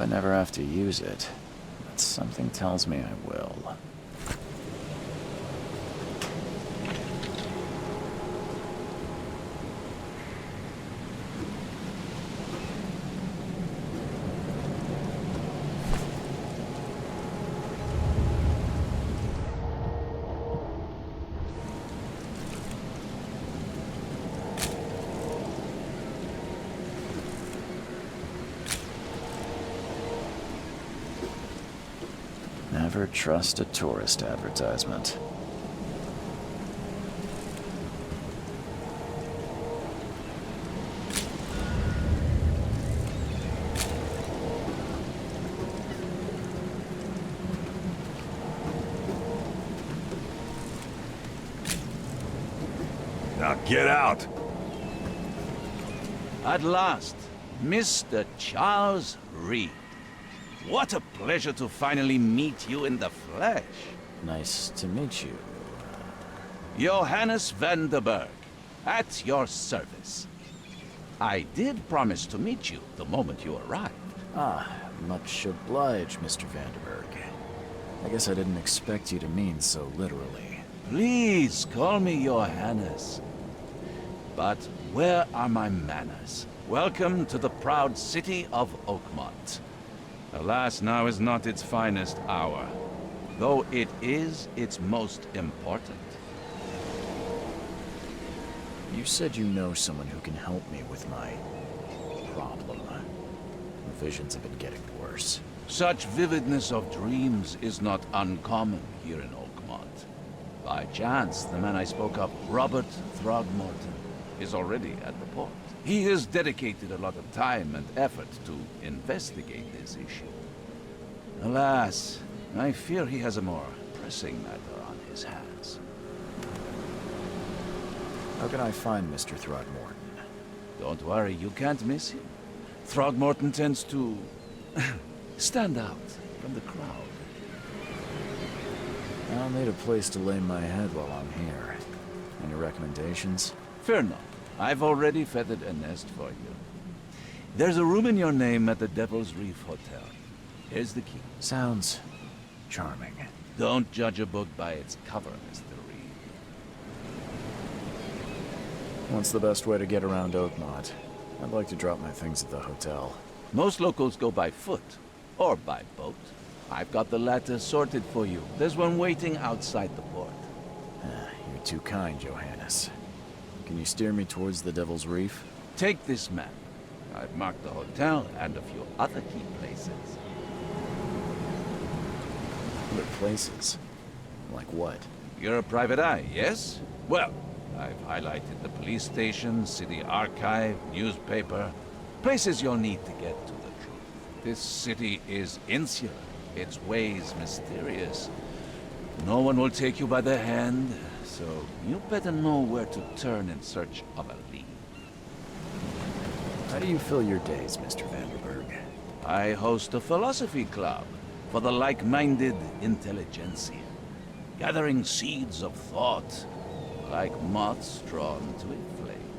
I never have to use it, but something tells me I will. Never trust a tourist advertisement. Now get out! At last, Mr. Charles Reed. What a pleasure to finally meet you in the flesh. Nice to meet you. Johannes van der Berg, at your service. I did promise to meet you the moment you arrived. Ah, much obliged, Mr. Vanderberg. I guess I didn't expect you to mean so literally. Please call me Johannes. But where are my manners? Welcome to the proud city of Oakmont. Alas, now is not its finest hour, though it is its most important. You said you know someone who can help me with my problem. The visions have been getting worse. Such vividness of dreams is not uncommon here in Oakmont. By chance, the man I spoke of, Robert Throgmorton, is already at the port. He has dedicated a lot of time and effort to investigate this issue. Alas, I fear he has a more pressing matter on his hands. How can I find Mr. Throgmorton? Don't worry, you can't miss him. Throgmorton tends to stand out from the crowd. I'll need a place to lay my head while I'm here. Any recommendations? Fear not. I've already feathered a nest for you. There's a room in your name at the Devil's Reef Hotel. Here's the key. Sounds charming. Don't judge a book by its cover, Mr. Reed. What's the best way to get around Oakmont? I'd like to drop my things at the hotel. Most locals go by foot, or by boat. I've got the latter sorted for you. There's one waiting outside the port. You're too kind, Johannes. Can you steer me towards the Devil's Reef? Take this map. I've marked the hotel and a few other key places. Other places? Like what? You're a private eye, yes? Well, I've highlighted the police station, city archive, newspaper, places you'll need to get to the truth. This city is insular, its ways mysterious. No one will take you by the hand, so you better know where to turn in search of a lead. How do you fill your days, Mr. Vanderberg? I host a philosophy club for the like-minded intelligentsia, gathering seeds of thought like moths drawn to a flame.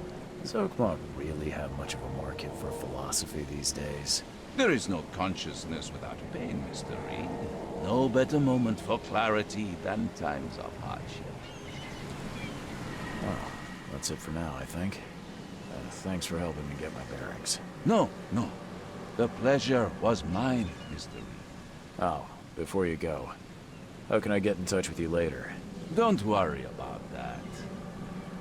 Does Oakmont really have much of a market for philosophy these days? There is no consciousness without pain, Mr. Reed. No better moment for clarity than times of hardship. Well, that's it for now, I think. Thanks for helping me get my bearings. No. The pleasure was mine, Mr. Reed. Oh, before you go, how can I get in touch with you later? Don't worry about that.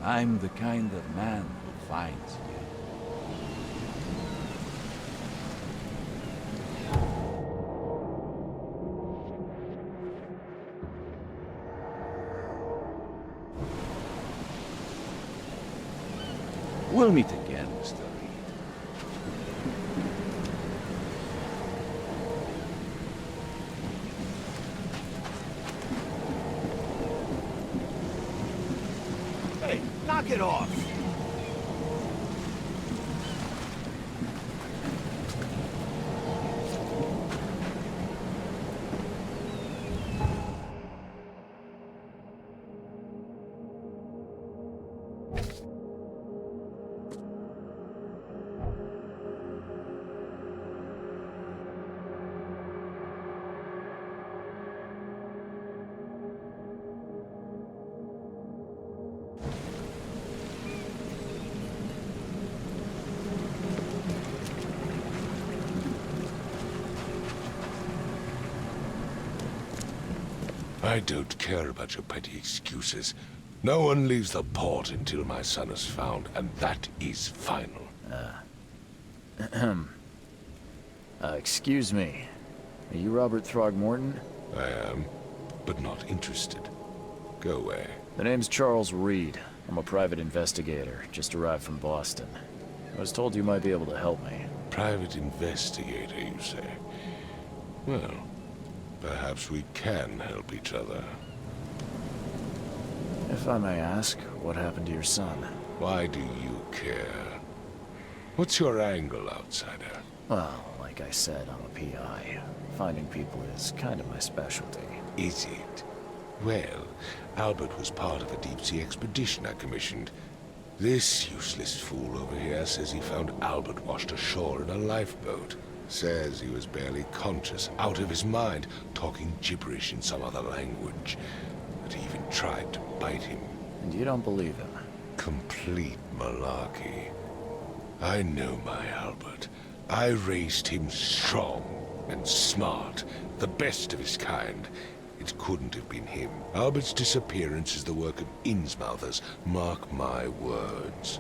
I'm the kind of man who finds you. We'll meet again, Mr. Reed. Hey, knock it off! I don't care about your petty excuses. No one leaves the port until my son is found, and that is final. Excuse me. Are you Robert Throgmorton? I am, but not interested. Go away. The name's Charles Reed. I'm a private investigator, just arrived from Boston. I was told you might be able to help me. Private investigator, you say? Well, perhaps we can help each other. If I may ask, what happened to your son? Why do you care? What's your angle, outsider? Well, like I said, I'm a PI. Finding people is kind of my specialty. Is it? Well, Albert was part of a deep-sea expedition I commissioned. This useless fool over here says he found Albert washed ashore in a lifeboat. Says he was barely conscious, out of his mind, talking gibberish in some other language. That he even tried to bite him. And you don't believe him? Complete malarkey. I know my Albert. I raised him strong and smart, the best of his kind. It couldn't have been him. Albert's disappearance is the work of Innsmouthers, mark my words.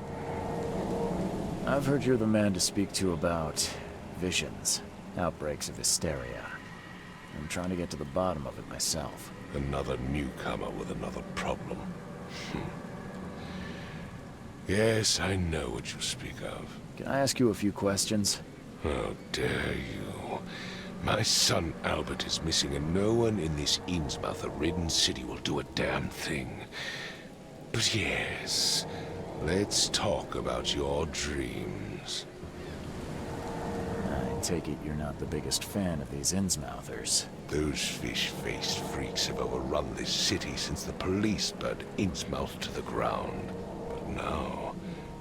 I've heard you're the man to speak to about visions, outbreaks of hysteria. I'm trying to get to the bottom of it myself. Another newcomer with another problem. Yes, I know what you speak of. Can I ask you a few questions? How dare you? My son Albert is missing, and no one in this Innsmouther-ridden city will do a damn thing. But yes, let's talk about your dreams. I take it you're not the biggest fan of these Innsmouthers. Those fish-faced freaks have overrun this city since the police burned Innsmouth to the ground. But now,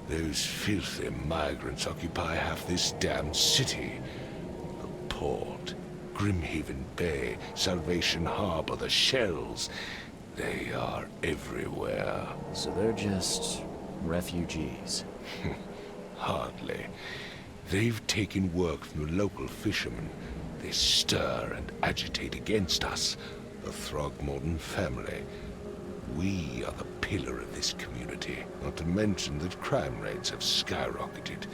those filthy migrants occupy half this damn city. The port, Grimhaven Bay, Salvation Harbor, the shells. They are everywhere. So they're just refugees. Hardly. They've taken work from the local fishermen. They stir and agitate against us, the Throgmorton family. We are the pillar of this community, not to mention that crime rates have skyrocketed.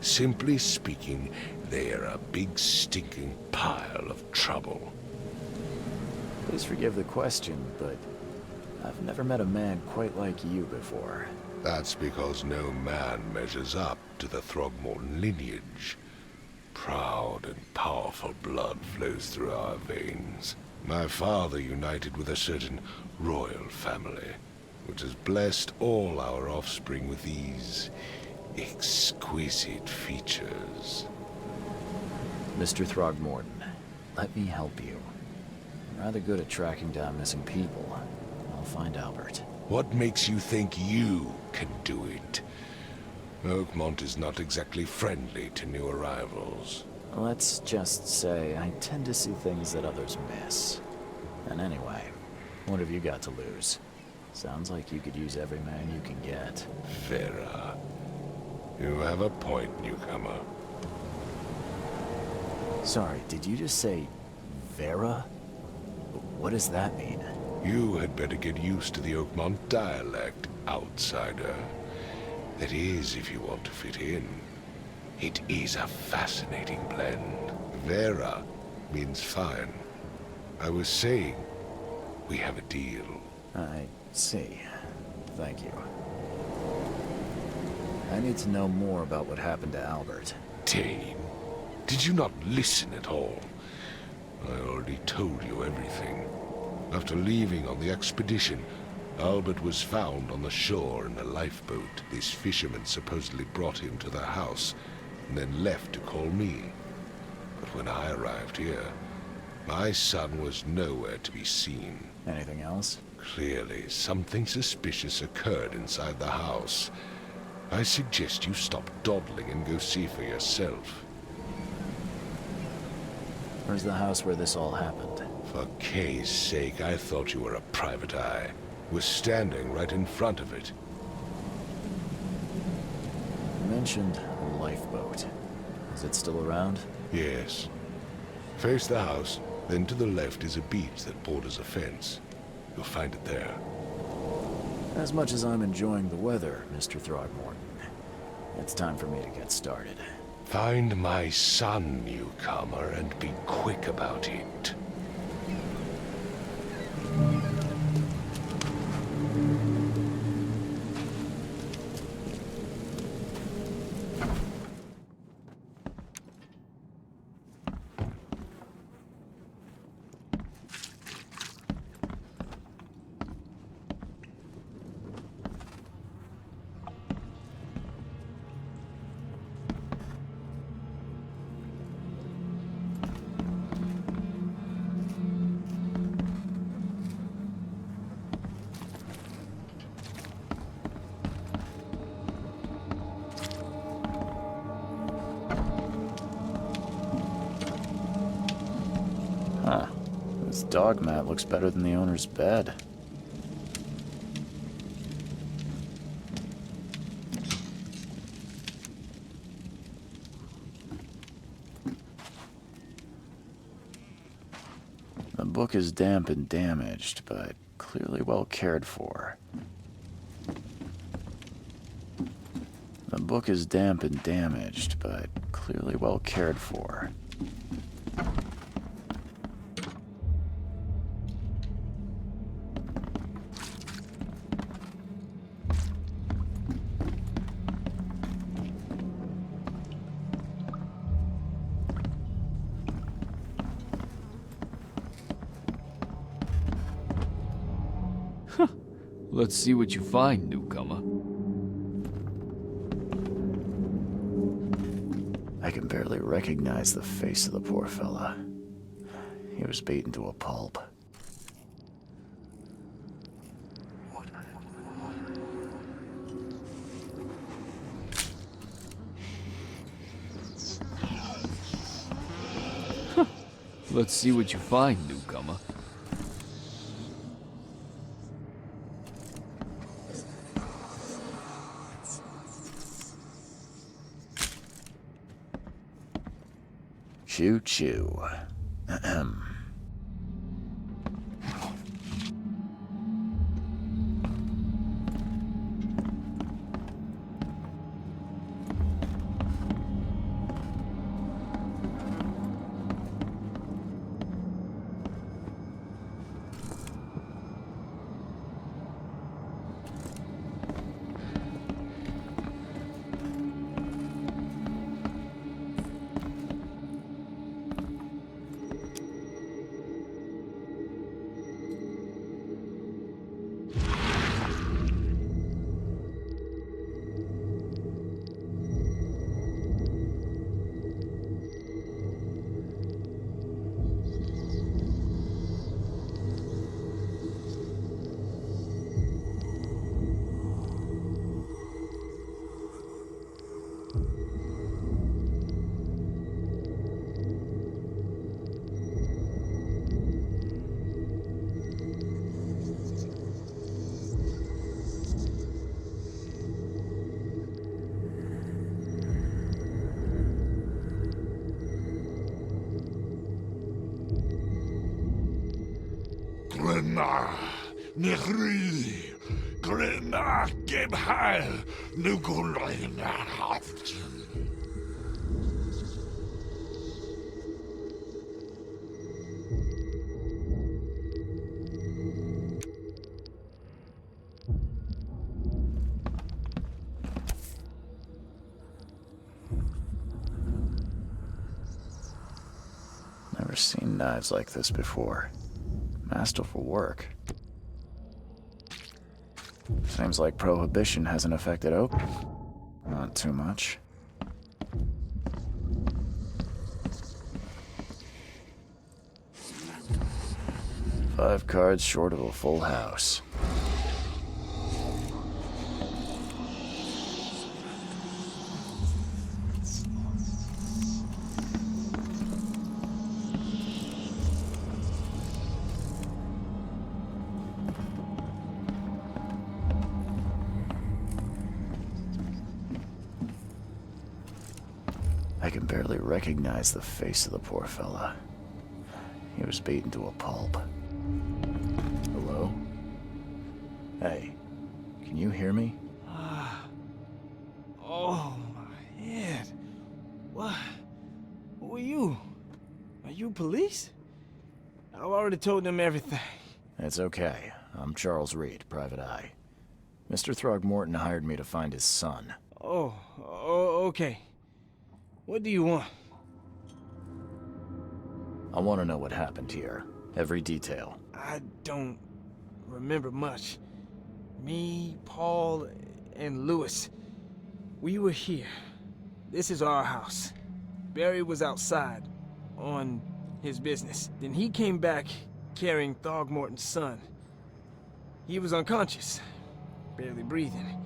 Simply speaking, they are a big stinking pile of trouble. Please forgive the question, but I've never met a man quite like you before. That's because no man measures up to the Throgmorton lineage. Proud and powerful blood flows through our veins. My father united with a certain royal family, which has blessed all our offspring with these exquisite features. Mr. Throgmorton, let me help you. I'm rather good at tracking down missing people. I'll find Albert. What makes you think you can do it? Oakmont is not exactly friendly to new arrivals. Let's just say I tend to see things that others miss. And anyway, what have you got to lose? Sounds like you could use every man you can get. Vera. You have a point, newcomer. Sorry, did you just say Vera? What does that mean? You had better get used to the Oakmont dialect, outsider. That is, if you want to fit in. It is a fascinating blend. Vera means fine. I was saying, we have a deal. I see. Thank you. I need to know more about what happened to Albert. Dane, did you not listen at all? I already told you everything. After leaving on the expedition, Albert was found on the shore in a lifeboat. This fisherman supposedly brought him to the house, and then left to call me. But when I arrived here, my son was nowhere to be seen. Anything else? Clearly, something suspicious occurred inside the house. I suggest you stop dawdling and go see for yourself. Where's the house where this all happened? For Kay's sake, I thought you were a private eye. We're standing right in front of it. You mentioned a lifeboat. Is it still around? Yes. Face the house, then to the left is a beach that borders a fence. You'll find it there. As much as I'm enjoying the weather, Mr. Throgmorton, it's time for me to get started. Find my son, newcomer, and be quick about it. Huh. This dog mat looks better than the owner's bed. The book is damp and damaged, but clearly well cared for. The book is damp and damaged, but clearly well cared for. Let's see what you find, newcomer. I can barely recognize the face of the poor fella. He was beaten to a pulp. Let's see what you find, newcomer. Choo choo. Ahem. Grima, Nigri, Grima, Gebhal, Nugulina, Never seen knives like this before. Masterful work. Seems like prohibition hasn't affected oak. Not too much. Five cards short of a full house. I can barely recognize the face of the poor fella. He was beaten to a pulp. Hello? Hey, can you hear me? Oh, my head. What? Who are you? Are you police? I've already told them everything. It's okay. I'm Charles Reed, Private Eye. Mr. Throgmorton hired me to find his son. Oh, okay. What do you want? I want to know what happened here. Every detail. I don't remember much. Me, Paul, and Lewis, we were here. This is our house. Barry was outside, on his business. Then he came back carrying Throgmorton's son. He was unconscious, barely breathing.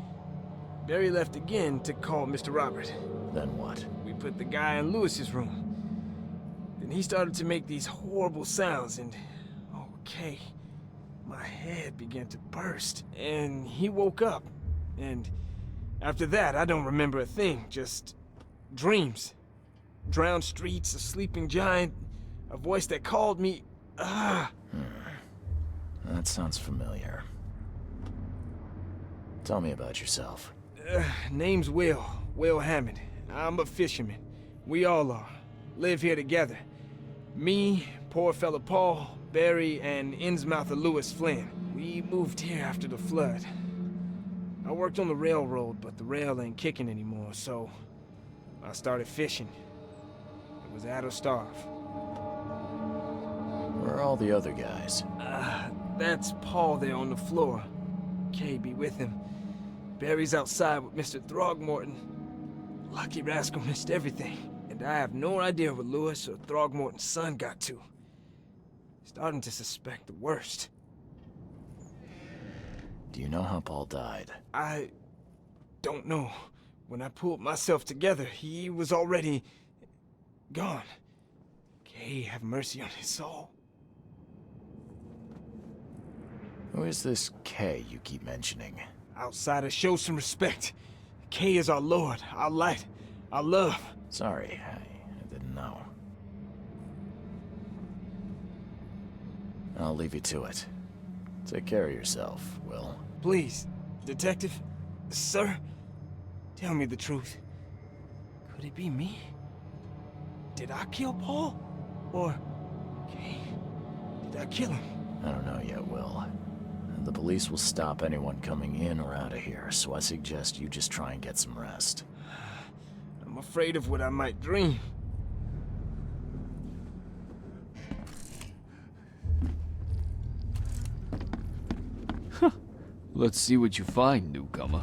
Barry left again to call Mr. Robert. Then what? We put the guy in Lewis's room. Then he started to make these horrible sounds and... okay. My head began to burst, and he woke up. And after that, I don't remember a thing, just dreams. Drowned streets, a sleeping giant, a voice that called me... That sounds familiar. Tell me about yourself. Name's Will Hammond. I'm a fisherman. We all are. Live here together. Me, poor fella Paul, Barry, and Innsmouther Lewis Flynn. We moved here after the flood. I worked on the railroad, but the rail ain't kicking anymore, so I started fishing. It was at or starve. Where are all the other guys? That's Paul there on the floor. Kay be with him. Barry's outside with Mr. Throgmorton. Lucky rascal missed everything, and I have no idea what Lewis or Throgmorton's son got to. Starting to suspect the worst. Do you know how Paul died? I don't know. When I pulled myself together, he was already gone. Kay have mercy on his soul. Who is this K you keep mentioning? Outsiders, show some respect. Kay is our lord, our light, our love. Sorry, I didn't know. I'll leave you to it. Take care of yourself, Will. Please, detective, sir, tell me the truth. Could it be me? Did I kill Paul? Or, Kay, did I kill him? I don't know yet, Will. The police will stop anyone coming in or out of here, so I suggest you just try and get some rest. I'm afraid of what I might dream. Let's see what you find, newcomer.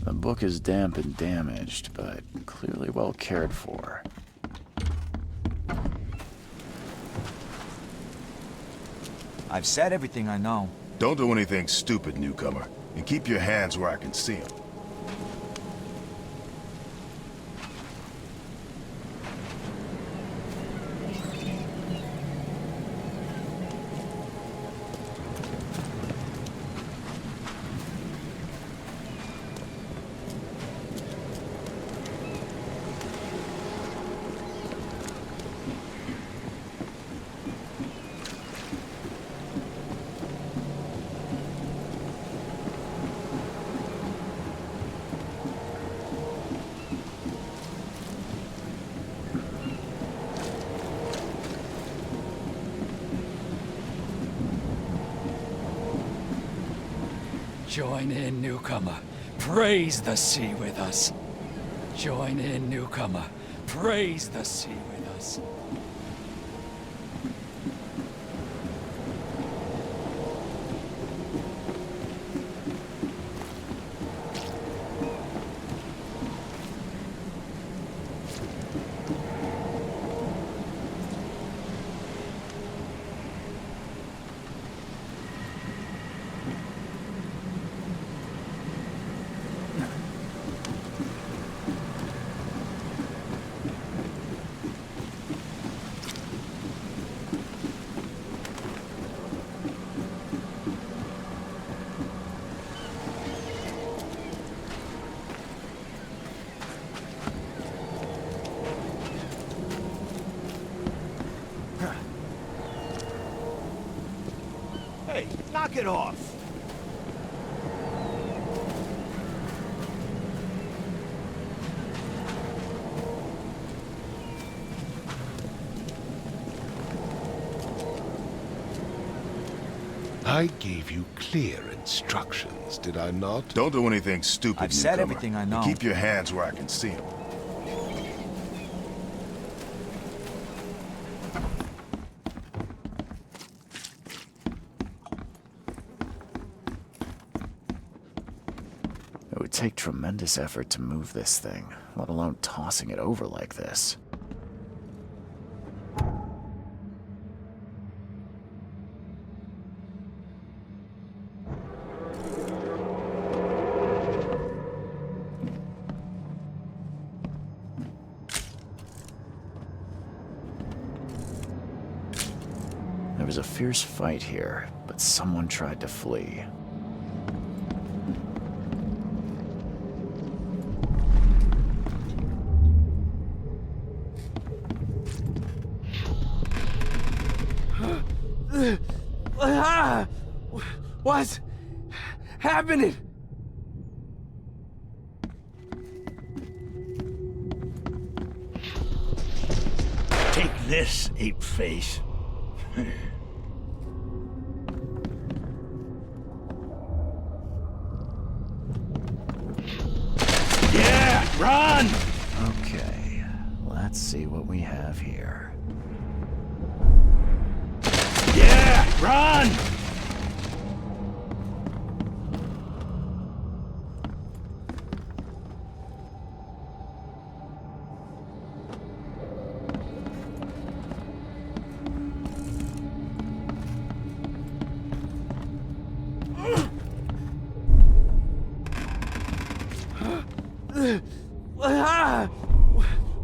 The book is damp and damaged, but clearly well cared for. I've said everything I know. Don't do anything stupid, newcomer, and keep your hands where I can see them. Join in, newcomer. Praise the sea with us. Join in, newcomer. Praise the sea with us. Hey, knock it off! I gave you clear instructions, did I not? Don't do anything stupid, I've said newcomer. everything I know. Keep your hands where I can see them. It would take tremendous effort to move this thing, let alone tossing it over like this. There was a fierce fight here, but someone tried to flee. What's happening? Take this, ape face. Yeah, run! Okay, let's see what we have here. Yeah, run!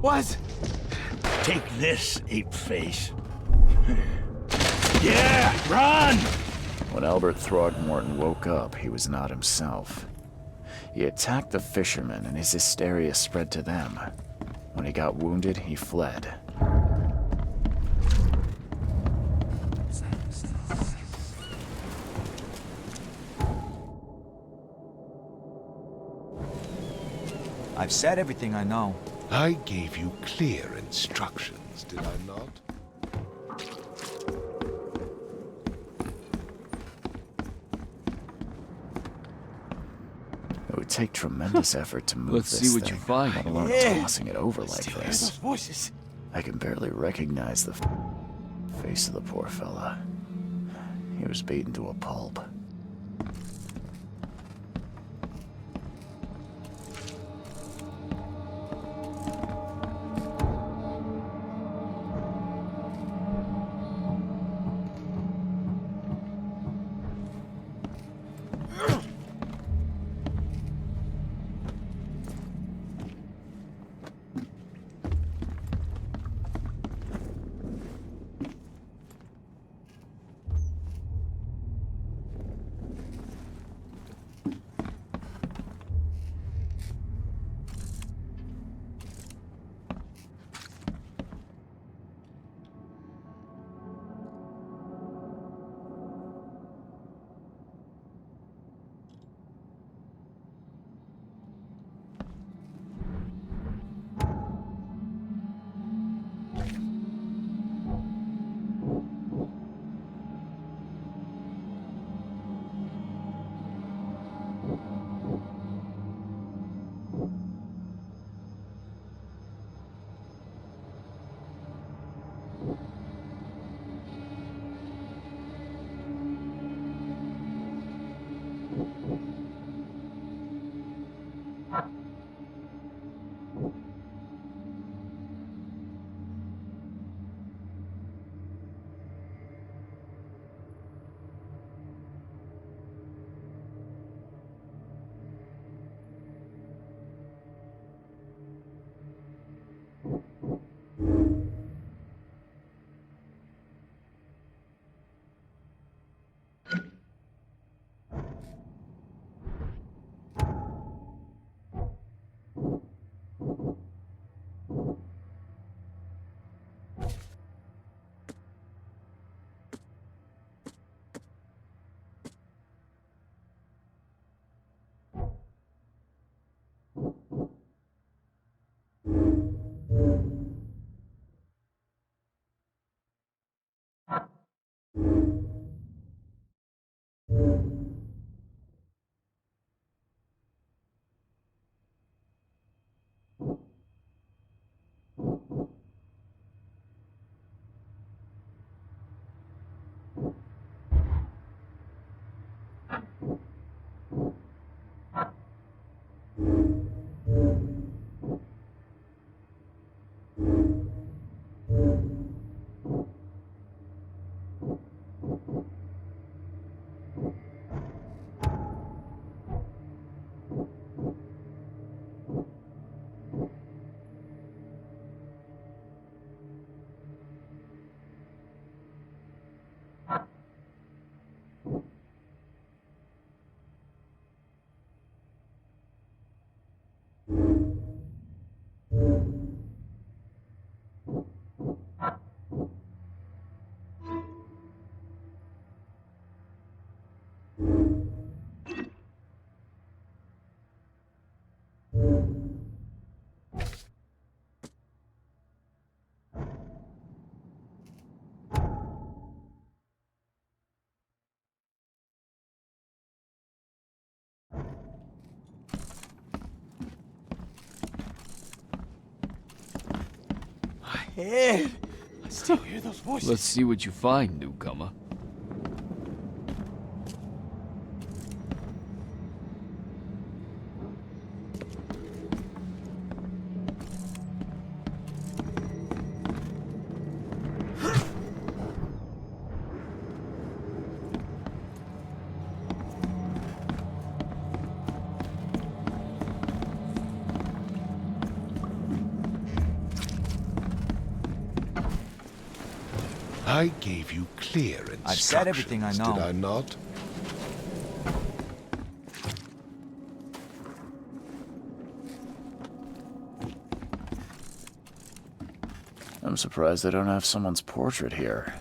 What? Take this, ape face. Yeah, run! When Albert Throgmorton woke up, he was not himself. He attacked the fishermen, and his hysteria spread to them. When he got wounded, he fled. I've said everything I know. I gave you clear instructions, did I not? It would take tremendous effort to move Let's this see what thing, you find. let alone Yeah. tossing it over like Still hear those this. voices. I can barely recognize the face of the poor fella. He was beaten to a pulp. Head. I still hear those voices. Let's see what you find, newcomer. I gave you clear instructions, I've said everything I know. did I not? I'm surprised they don't have someone's portrait here.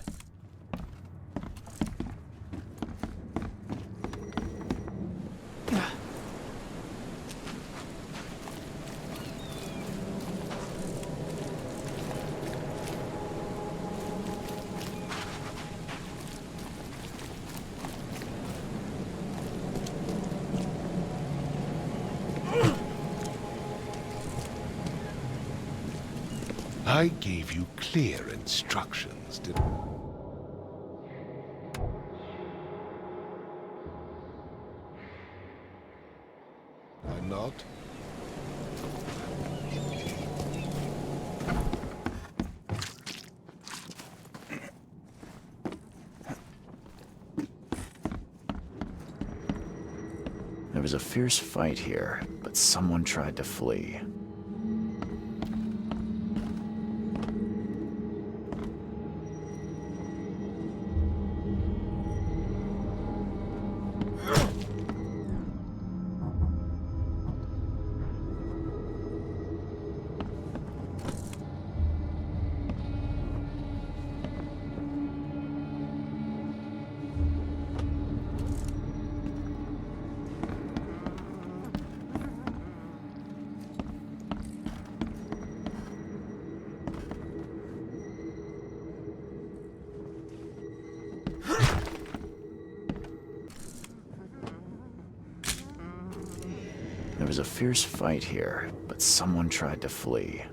I gave you clear instructions, did I not? There was a fierce fight here, but someone tried to flee. There was a fierce fight here, but someone tried to flee.